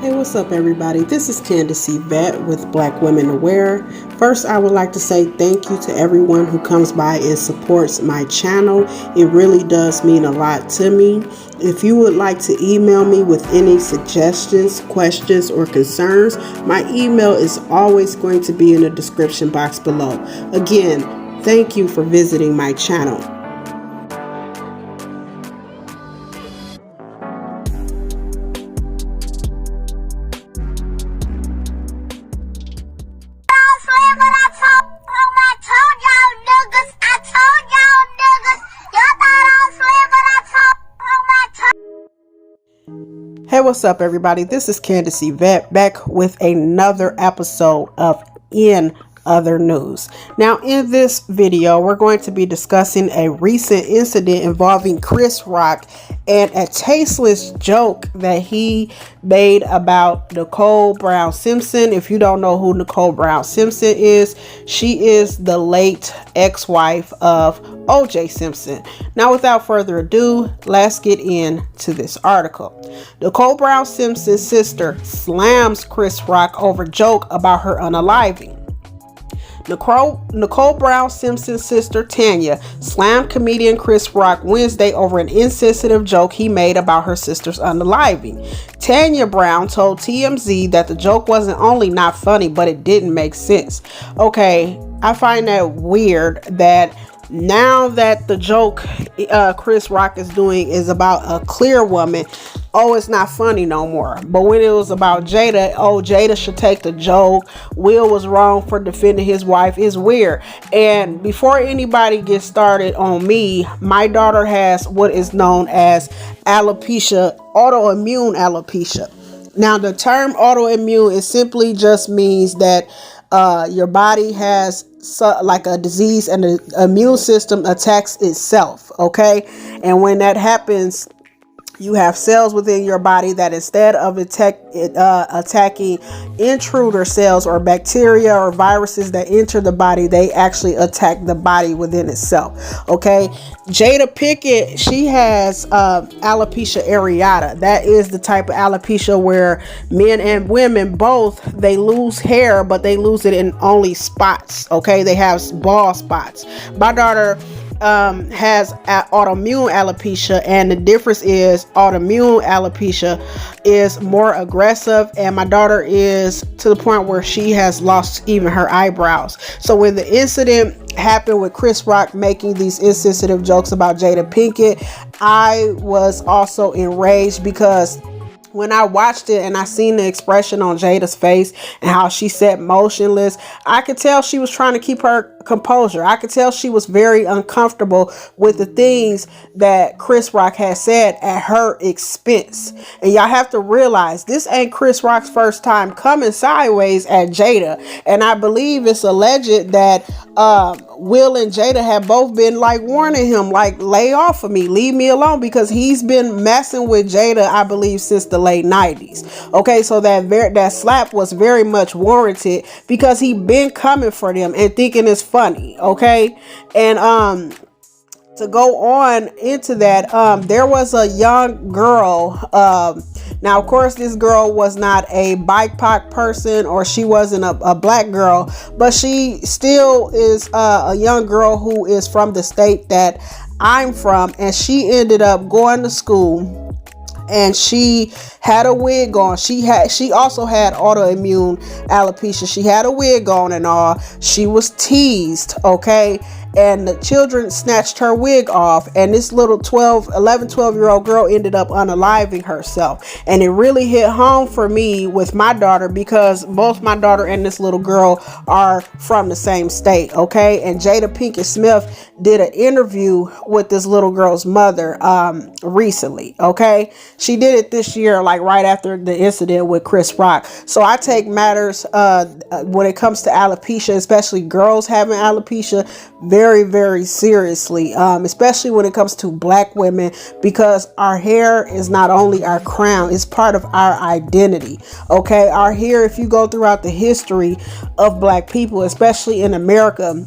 Hey, what's up, everybody? This is Candace Yvette with Black Women Aware. First, I would like to say thank you to everyone who comes by and supports my channel. It really does mean a lot to me. If you would like to email me with any suggestions, questions, or concerns, my email is always going to be in the description box below. Again, thank you for visiting my channel. Hey, what's up, everybody? This is Candace Yvette back with another episode of In Other News. Now, in this video, we're going to be discussing a recent incident involving Chris Rock and a tasteless joke that he made about Nicole Brown Simpson. If you don't know who Nicole Brown Simpson is, she is the late ex-wife of O.J. Simpson. Now, without further ado, let's get into this article. Nicole Brown Simpson's sister slams Chris Rock over joke about her unaliving. Nicole Brown Simpson's sister Tanya slammed comedian Chris Rock Wednesday over an insensitive joke he made about her sister's unaliving. Tanya Brown told TMZ that the joke wasn't only not funny, but it didn't make sense. Okay, I find that weird that now that the joke Chris Rock is doing is about a clear woman, it's not funny no more. But when it was about Jada, Jada should take the joke. Will was wrong for defending his wife. Is weird. And before anybody gets started on me, my daughter has what is known as alopecia, autoimmune alopecia. Now, the term autoimmune is simply just means that your body has like a disease and the immune system attacks itself. Okay. And when that happens, you have cells within your body that instead of attacking intruder cells or bacteria or viruses that enter the body, they actually attack the body within itself. Okay. Jada Pinkett, she has alopecia areata. That is the type of alopecia where men and women both, they lose hair, but they lose it in only spots. Okay. They have bald spots. My daughter has autoimmune alopecia, and the difference is autoimmune alopecia is more aggressive, and my daughter is to the point where she has lost even her eyebrows. So when the incident happened with Chris Rock making these insensitive jokes about Jada Pinkett, I was also enraged because when I watched it and I seen the expression on Jada's face and how she sat motionless, I could tell she was trying to keep her composure. I could tell she was very uncomfortable with the things that Chris Rock had said at her expense. And y'all have to realize this ain't Chris Rock's first time coming sideways at Jada. And I believe it's alleged that Will and Jada have both been like warning him, like, lay off of me, leave me alone, because he's been messing with Jada, I believe, since the late 90s. Okay, so that slap was very much warranted because he been coming for them and thinking it's funny. Okay, and to go on into that, there was a young girl. Now, of course, this girl was not a BIPOC person, or she wasn't a black girl, but she still is a young girl who is from the state that I'm from, and she ended up going to school. And she had a wig on. She also had autoimmune alopecia. She had a wig on and all. She was teased, okay? And the children snatched her wig off, and this little 12-year-old girl ended up unaliving herself. And it really hit home for me with my daughter, because both my daughter and this little girl are from the same state, okay? And Jada Pinkett Smith did an interview with this little girl's mother recently, okay? She did it this year, like right after the incident with Chris Rock. So I take matters when it comes to alopecia, especially girls having alopecia, very, very seriously, especially when it comes to black women, because our hair is not only our crown, it's part of our identity. Okay, our hair, if you go throughout the history of black people, especially in America,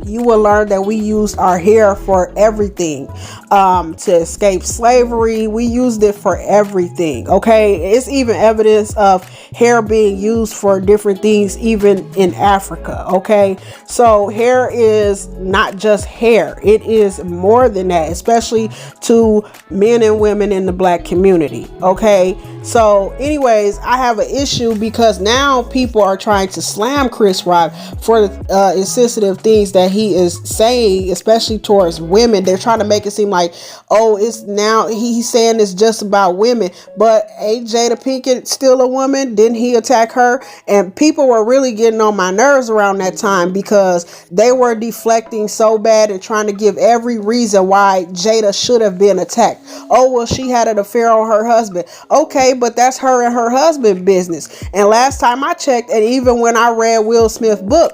you will learn that we used our hair for everything, to escape slavery. We used it for everything. Okay, it's even evidence of hair being used for different things even in Africa. Okay, so hair is not just hair, it is more than that, especially to men and women in the black community. Okay, so anyways, I have an issue because now people are trying to slam Chris Rock for the insensitive things that he is saying, especially towards women. They're trying to make it seem like, oh, it's now he's saying it's just about women, but ain't Jada Pinkett still a woman? Didn't he attack her? And people were really getting on my nerves around that time because they were deflecting so bad and trying to give every reason why Jada should have been attacked. Oh, well, she had an affair on her husband. Okay, but that's her and her husband business. And last time I checked, and even when I read Will Smith's book,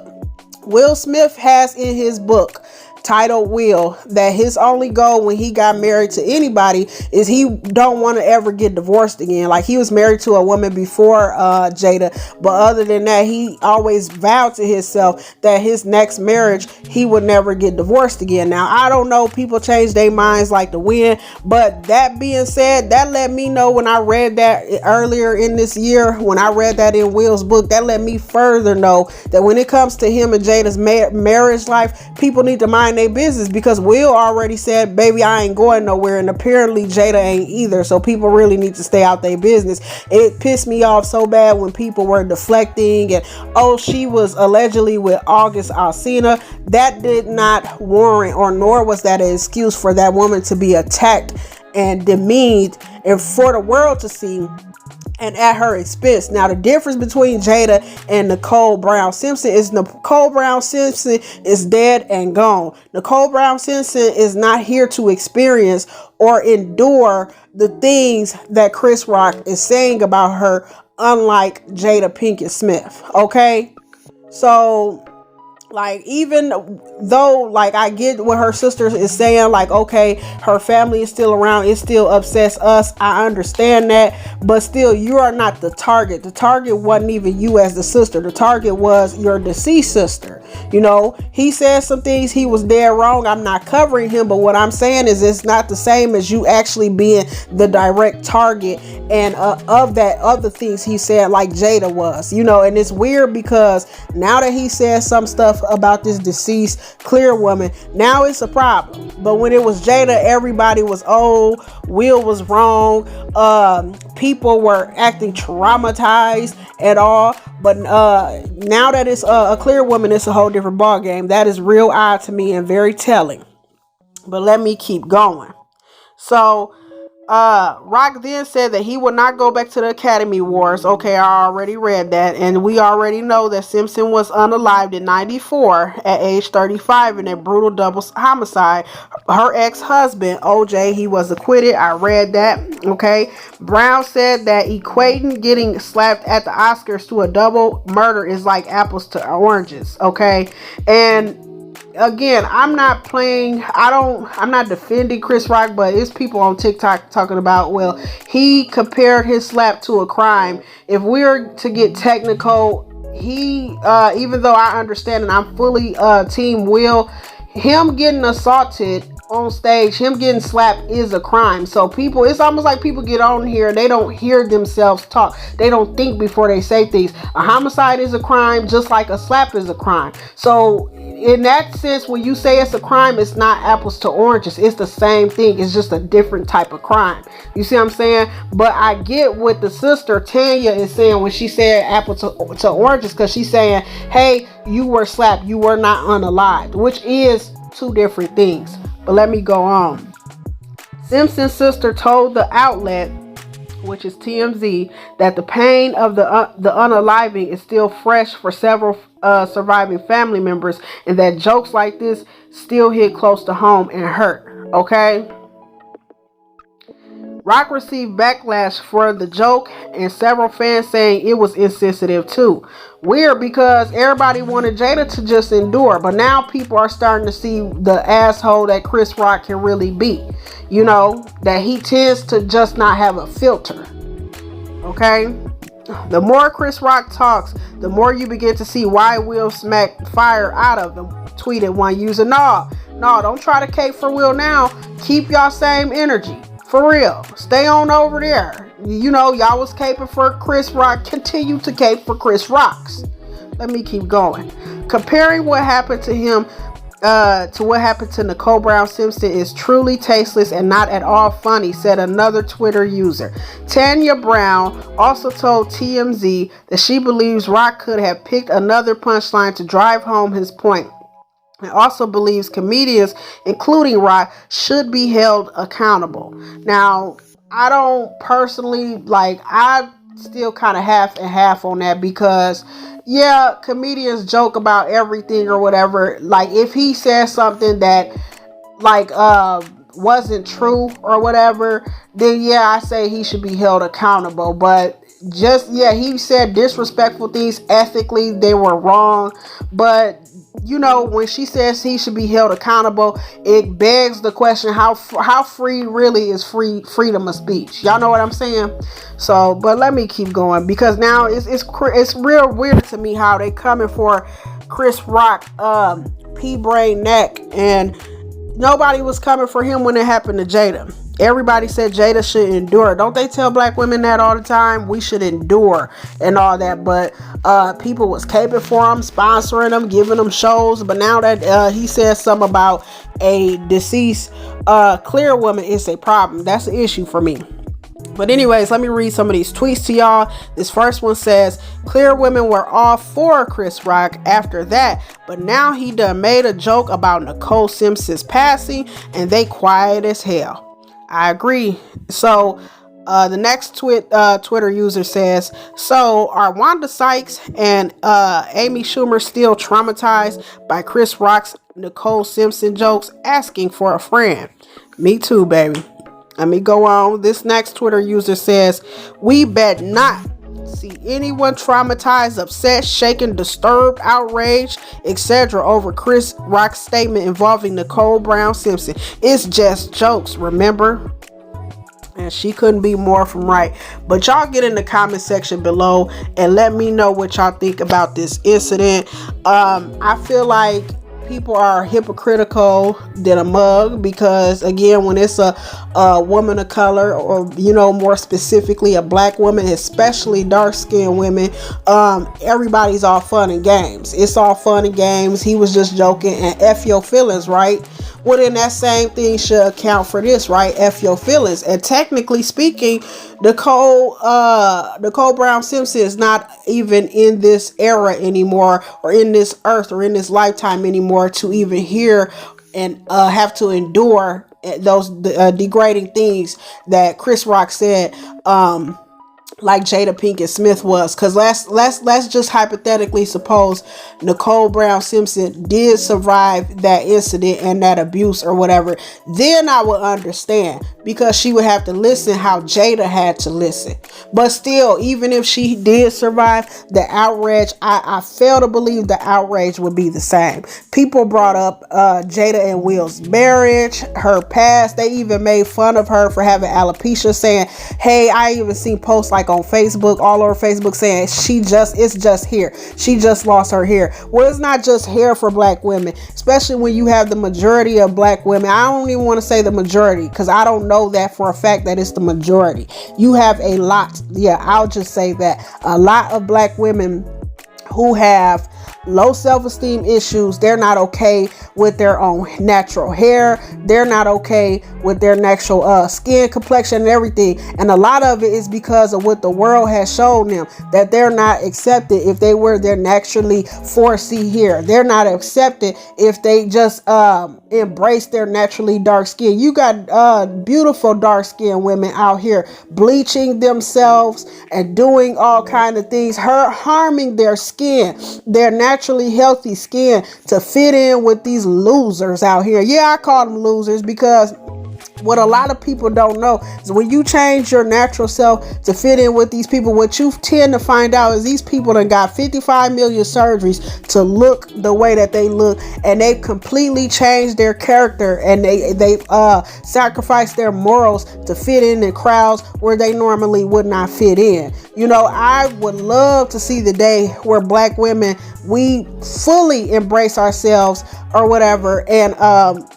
Will Smith has in his book titled Will that his only goal when he got married to anybody is he don't want to ever get divorced again. Like, he was married to a woman before Jada, but other than that, he always vowed to himself that his next marriage he would never get divorced again. Now, I don't know, people change their minds like the wind, but that being said, that let me know when I read that earlier in this year, when I read that in Will's book, that let me further know that when it comes to him and Jada's marriage life, people need to mind their business, because Will already said, baby, I ain't going nowhere, and apparently Jada ain't either. So people really need to stay out their business. It pissed me off so bad when people were deflecting and, oh, she was allegedly with August Alsina. That did not warrant, or nor was that an excuse for that woman to be attacked and demeaned and for the world to see, and at her expense. Now, the difference between Jada and Nicole Brown Simpson is Nicole Brown Simpson is dead and gone. Nicole Brown Simpson is not here to experience or endure the things that Chris Rock is saying about her, unlike Jada Pinkett Smith. Okay, so, like, even though, like, I get what her sister is saying, like, okay, her family is still around, it still upsets us, I understand that, but still, you are not the target. The target wasn't even you as the sister. The target was your deceased sister. You know, he said some things, he was dead wrong. I'm not covering him, but what I'm saying is it's not the same as you actually being the direct target and of that other things he said, like Jada was, you know. And it's weird because now that he said some stuff about this deceased clear woman, now it's a problem. But when it was Jada, everybody was, oh, Will was wrong, people were acting traumatized at all. But now that it's a clear woman, it's a whole different ball game. That is real odd to me and very telling. But let me keep going. So Rock then said that he would not go back to the Academy Awards. Okay, I already read that, and we already know that Simpson was unalived in 94 at age 35 in a brutal double homicide. Her ex-husband OJ, he was acquitted. I read that. Okay, Brown said that equating getting slapped at the Oscars to a double murder is like apples to oranges. Okay, and again, I'm not defending Chris Rock, but it's people on TikTok talking about, well, he compared his slap to a crime. If we're to get technical, he, even though I understand and I'm fully team Will, him getting assaulted on stage, him getting slapped is a crime. So people, it's almost like people get on here and they don't hear themselves talk. They don't think before they say things. A homicide is a crime, just like a slap is a crime. So in that sense, when you say it's a crime, it's not apples to oranges. It's the same thing. It's just a different type of crime. You see what I'm saying? But I get what the sister Tanya is saying when she said apples to oranges, because she's saying, hey, you were slapped, you were not unalived, which is two different things. But let me go on. Simpson's sister told the outlet, which is TMZ, that the pain of the unaliving is still fresh for several surviving family members, and that jokes like this still hit close to home and hurt. Okay? Rock received backlash for the joke, and several fans saying it was insensitive too. Weird, because everybody wanted Jada to just endure, but now people are starting to see the asshole that Chris Rock can really be. You know, that he tends to just not have a filter. Okay? The more Chris Rock talks, the more you begin to see why Will smacked fire out of him, tweeted one user. No, don't try to cape for Will now. Keep y'all same energy. For real. Stay on over there. You know, y'all was caping for Chris Rock. Continue to cape for Chris Rocks. Let me keep going. Comparing what happened to him to what happened to Nicole Brown Simpson is truly tasteless and not at all funny, said another Twitter user. Tanya Brown also told TMZ that she believes Rock could have picked another punchline to drive home his point, and also believes comedians, including Rock, should be held accountable. Now, I don't personally, I still kind of half and half on that, because yeah, comedians joke about everything or whatever. Like, if he says something that wasn't true or whatever, then yeah, I say he should be held accountable. But he said disrespectful things. Ethically, they were wrong. But you know, when she says he should be held accountable, it begs the question, how free really is freedom of speech? Y'all know what I'm saying? So, but let me keep going, because now it's real weird to me how they coming for Chris Rock, P-Brain neck, and nobody was coming for him when it happened to Jada. Everybody said Jada should endure. Don't they tell black women that all the time? We should endure and all that. But people was caping for him, sponsoring them, giving them shows. But now that he says something about a deceased clear woman, it's a problem. That's an issue for me. But anyways, let me read some of these tweets to y'all. This first one says, clear women were all for Chris Rock after that, but now he done made a joke about Nicole Simpson's passing and they quiet as hell. I agree. So the next Twitter user says, so are Wanda Sykes and Amy Schumer still traumatized by Chris Rock's Nicole Simpson jokes? Asking for a friend. Me too, baby. Let me go on. This next Twitter user says, we bet not see anyone traumatized, upset, shaken, disturbed, outraged, etc. over Chris Rock's statement involving Nicole Brown Simpson. It's just jokes, remember? And she couldn't be more from right. But y'all get in the comment section below and let me know what y'all think about this incident. I feel like people are hypocritical than a mug, because again, when it's a woman of color, or more specifically a black woman, especially dark-skinned women, everybody's all fun and games. It's all fun and games. He was just joking, and F your feelings, right? Well, then that same thing should account for this, right? F your feelings. And technically speaking, Nicole Brown Simpson is not even in this era anymore, or in this earth, or in this lifetime anymore, to even hear and have to endure those degrading things that Chris Rock said, like Jada Pinkett Smith was. Because let's just hypothetically suppose Nicole Brown Simpson did survive that incident and that abuse or whatever, then I would understand, because she would have to listen how Jada had to listen. But still, even if she did survive the outrage, I fail to believe the outrage would be the same. People brought up Jada and Will's marriage, her past. They even made fun of her for having alopecia, saying, hey, I even seen posts like on Facebook, all over Facebook, saying it's just hair. She just lost her hair. Well, it's not just hair for black women, especially when you have the majority of black women. I don't even want to say the majority, because I don't know that for a fact that it's the majority. You have a lot. Yeah, I'll just say that a lot of black women who have low self-esteem issues. They're not okay with their own natural hair. They're not okay with their natural skin complexion and everything. And a lot of it is because of what the world has shown them, that they're not accepted if they wear their naturally 4C hair. They're not accepted if they just embrace their naturally dark skin. You got beautiful dark skinned women out here bleaching themselves and doing all kind of things, harming their skin, their naturally healthy skin, to fit in with these losers out here. Yeah, I call them losers, because what a lot of people don't know is when you change your natural self to fit in with these people, what you tend to find out is these people done got 55 million surgeries to look the way that they look, and they've completely changed their character, and they sacrificed their morals to fit in crowds where they normally would not fit in. You know, I would love to see the day where Black women, we fully embrace ourselves or whatever, and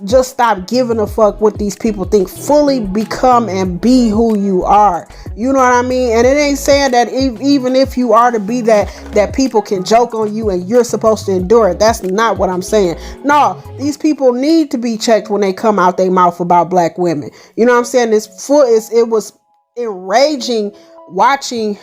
just stop giving a fuck what these people think. Fully become and be who you are. You know what I mean? And it ain't saying that even if you are to be that people can joke on you and you're supposed to endure it. That's not what I'm saying. No, these people need to be checked when they come out their mouth about Black women. You know what I'm saying? It was enraging watching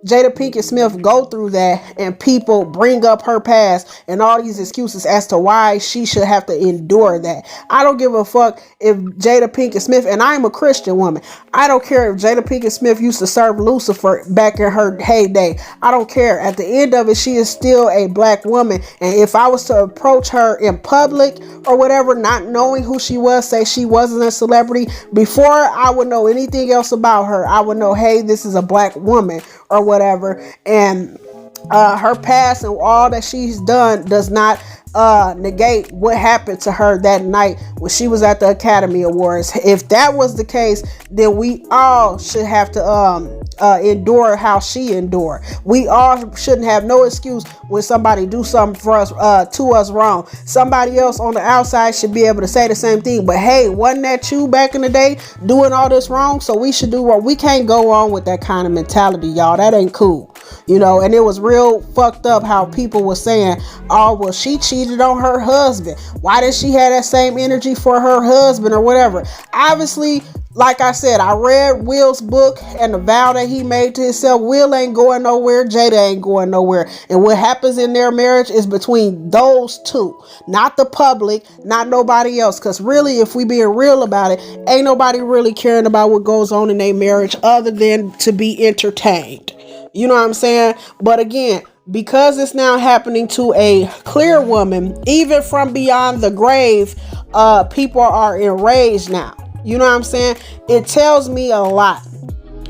Jada Pinkett Smith go through that, and people bring up her past and all these excuses as to why she should have to endure that. I don't give a fuck if Jada Pinkett Smith, and I'm a Christian woman, I don't care if Jada Pinkett Smith used to serve Lucifer back in her heyday. I don't care. At the end of it, she is still a Black woman, and if I was to approach her in public or whatever, not knowing who she was, say she wasn't a celebrity, before I would know anything else about her, I would know, hey, this is a Black woman or whatever, and her past and all that she's done does not negate what happened to her that night when she was at the Academy Awards. If that was the case, then we all should have to endure how she endured. We all shouldn't have no excuse when somebody do something for us to us wrong. Somebody else on the outside should be able to say the same thing. But hey, wasn't that you back in the day doing all this wrong? So we should do wrong. We can't go on with that kind of mentality, y'all. That ain't cool. You know, and it was real fucked up how people were saying, oh, well, she cheated on her husband. Why did she have that same energy for her husband or whatever? Obviously, like I said, I read Will's book and the vow that he made to himself. Will ain't going nowhere. Jada ain't going nowhere. And what happens in their marriage is between those two, not the public, not nobody else. Because really, if we being real about it, ain't nobody really caring about what goes on in their marriage other than to be entertained. You know what I'm saying? But again, because it's now happening to a clear woman, even from beyond the grave, people are enraged now. You know what I'm saying? It tells me a lot.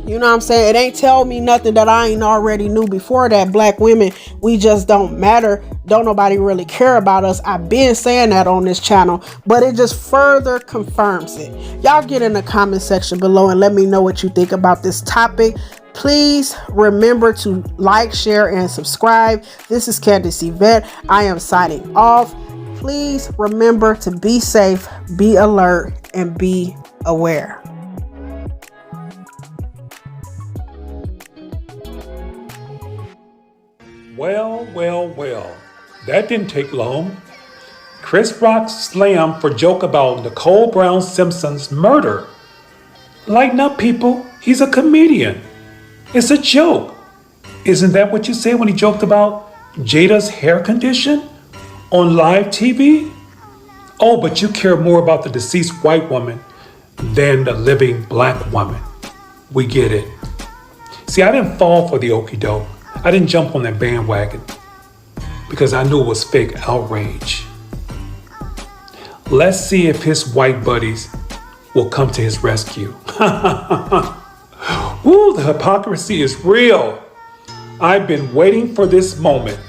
You know what I'm saying? It ain't tell me nothing that I ain't already knew before, that Black women, we just don't matter. Don't nobody really care about us. I've been saying that on this channel, but it just further confirms it. Y'all get in the comment section below and let me know what you think about this topic. Please remember to like, share, and subscribe. This is Candace Yvette. I am signing off. Please remember to be safe, be alert, and be aware. Well. That didn't take long. Chris Rock slammed for joke about Nicole Brown Simpson's murder. Lighten up, people. He's a comedian. It's a joke. Isn't that what you said when he joked about Jada's hair condition on live TV? Oh, but you care more about the deceased white woman than the living Black woman. We get it. See, I didn't fall for the okie doke. I didn't jump on that bandwagon because I knew it was fake outrage. Let's see if his white buddies will come to his rescue. Ooh, the hypocrisy is real. I've been waiting for this moment.